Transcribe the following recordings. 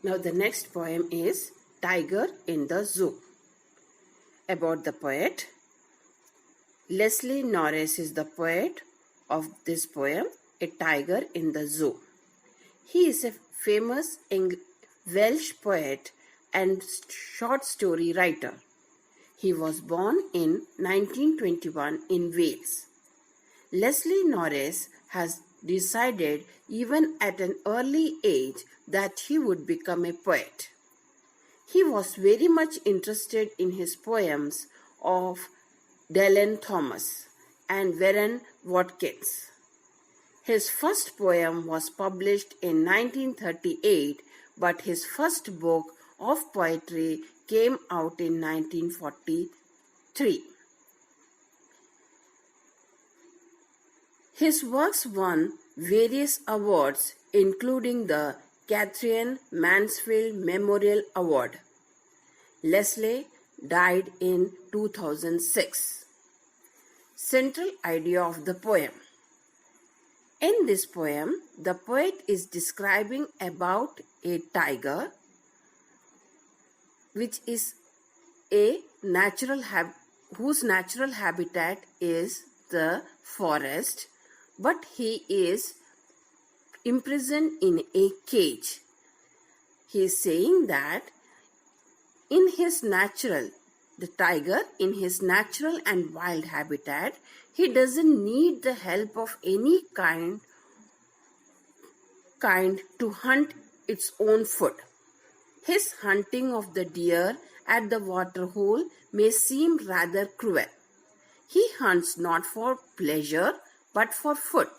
Now the next poem is Tiger in the Zoo. About the poet. Leslie Norris is the poet of this poem, A Tiger in the Zoo. He is a famous Welsh poet and short story writer. He was born in 1921 in Wales. Leslie Norris has decided even at an early age that he would become a poet. He was very much interested in his poems of Dylan Thomas and Warren Watkins. His first poem was published in 1938, but his first book of poetry came out in 1943. His works won various awards, including the Catherine Mansfield Memorial Award. Leslie died in 2006. Central idea of the poem. In this poem, the poet is describing about a tiger, which is a whose natural habitat is the forest, but he is imprisoned in a cage. He is saying that the tiger in his natural and wild habitat, he doesn't need the help of any kind to hunt its own food. His hunting of the deer at the water hole may seem rather cruel. He hunts not for pleasure but for food.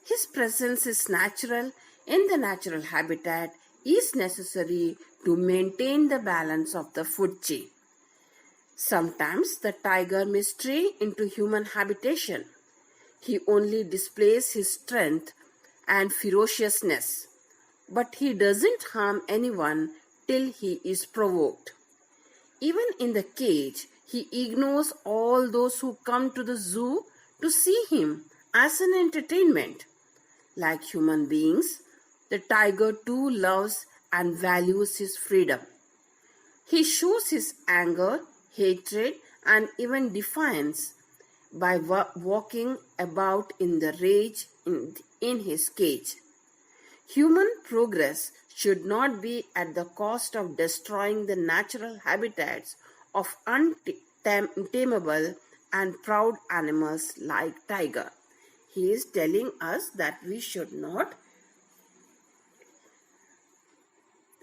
His presence is natural in the natural habitat is necessary to maintain the balance of the food chain. Sometimes the tiger may stray into human habitation. He only displays his strength and ferociousness, but he doesn't harm anyone till he is provoked. Even in the cage, he ignores all those who come to the zoo to see him as an entertainment. Like human beings, the tiger too loves and values his freedom. He shows his anger, hatred, and even defiance by walking about in the rage in his cage. Human progress should not be at the cost of destroying the natural habitats of untamable and proud animals like tiger. He is telling us that we should not,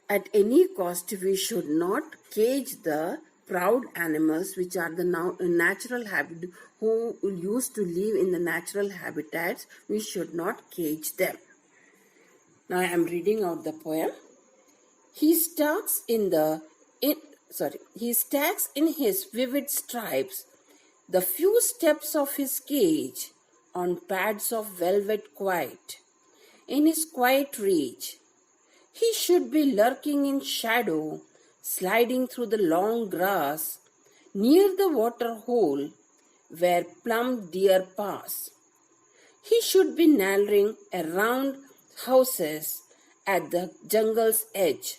at any cost, we should not cage the proud animals which are the natural habitat, who used to live in the natural habitats. We should not cage them. Now I am reading out the poem. He stacks in his vivid stripes the few steps of his cage on pads of velvet quiet. In his quiet reach, he should be lurking in shadow, sliding through the long grass, near the water hole where plump deer pass. He should be narrowing around houses at the jungle's edge,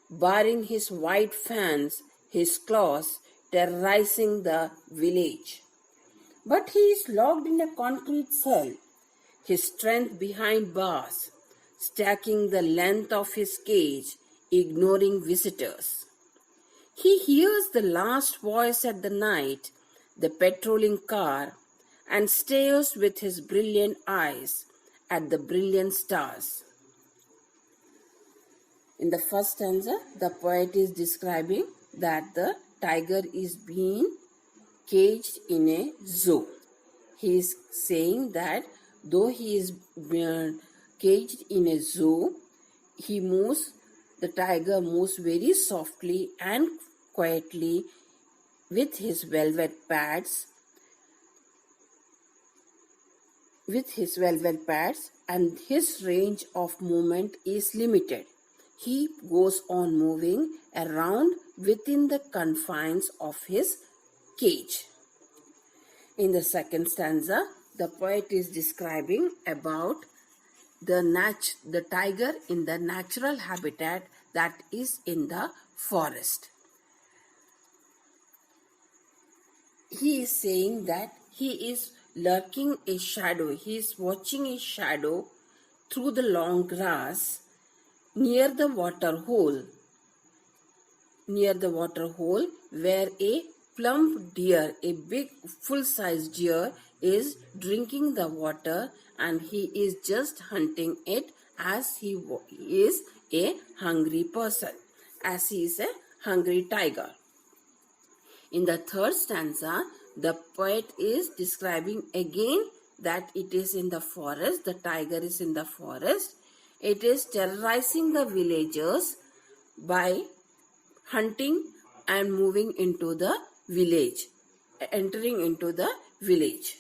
barring his white fans, his claws terrorizing the village. But he is locked in a concrete cell, his strength behind bars, stacking the length of his cage, ignoring visitors. He hears the last voice at the night, the patrolling car, and stares with his brilliant eyes at the brilliant stars. In the first stanza, the poet is describing that the tiger is being caged in a zoo. He is saying that though he is caged in a zoo, the tiger moves very softly and quietly with his velvet pads, and his range of movement is limited. He goes on moving around within the confines of his cage. In the second stanza, the poet is describing about the tiger in the natural habitat, that is in the forest. He is saying that he is lurking a shadow. He is watching a shadow through the long grass near the water hole. Near the water hole where a plump deer, a big full-sized deer, is drinking the water, and he is just hunting it as he is a hungry person, as he is a hungry tiger. In the third stanza, the poet is describing again that it is in the forest, the tiger is in the forest. It is terrorizing the villagers by hunting and moving into the village, entering into the village.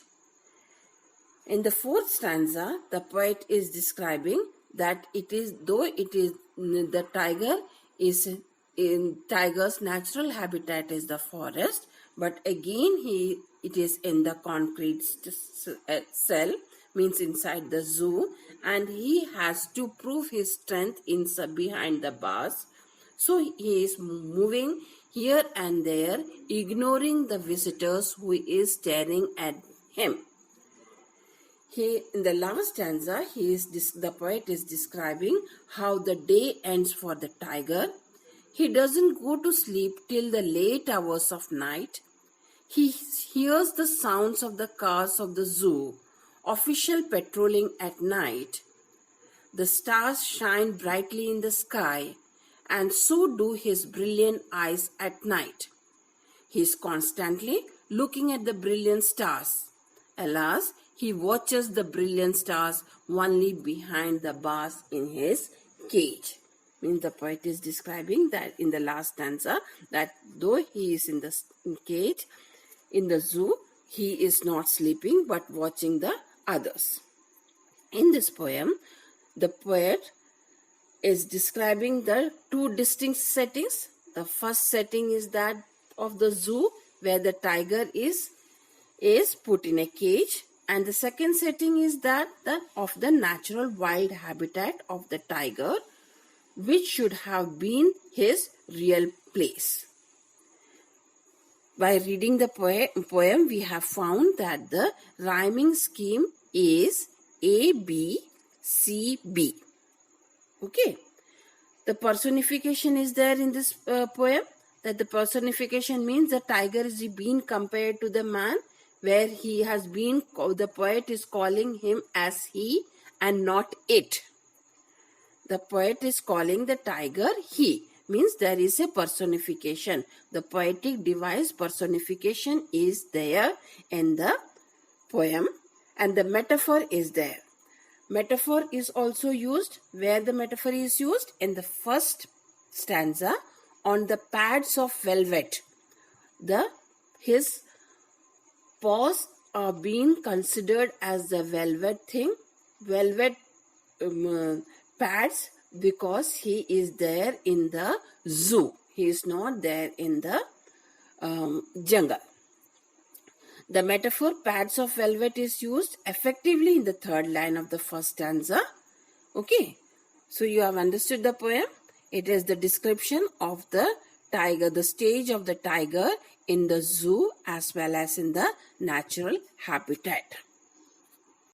In the fourth stanza, the poet is describing that the tiger is in tiger's natural habitat is the forest, but again it is in the concrete cell, means inside the zoo, and he has to prove his strength behind the bars. So he is moving here and there, ignoring the visitors who is staring at him. In the last stanza, the poet is describing how the day ends for the tiger. He doesn't go to sleep till the late hours of night. He hears the sounds of the cars of the zoo, official patrolling at night. The stars shine brightly in the sky, and so do his brilliant eyes at night. He is constantly looking at the brilliant stars. Alas, he watches the brilliant stars only behind the bars in his cage. The poet is describing that in the last stanza, that though he is in the cage, in the zoo, he is not sleeping but watching the others. In this poem, the poet is describing the two distinct settings. The first setting is that of the zoo, where the tiger is put in a cage, and the second setting is that of the natural wild habitat of the tiger, which should have been his real place. By reading the poem, we have found that the rhyming scheme is A, B, C, B. Okay. The personification is there in this poem. That the personification means the tiger is being compared to the man, where the poet is calling him as he and not it. The poet is calling the tiger he, means there is a personification. The poetic device personification is there in the poem, and the metaphor is there. Metaphor is also used. Where the metaphor is used? In the first stanza, on the pads of velvet. His paws are being considered as the velvet pads, because he is there in the zoo. He is not there in the jungle. The metaphor pads of velvet is used effectively in the third line of the first stanza. Okay. So you have understood the poem. It is the description of the tiger, the stage of the tiger in the zoo as well as in the natural habitat.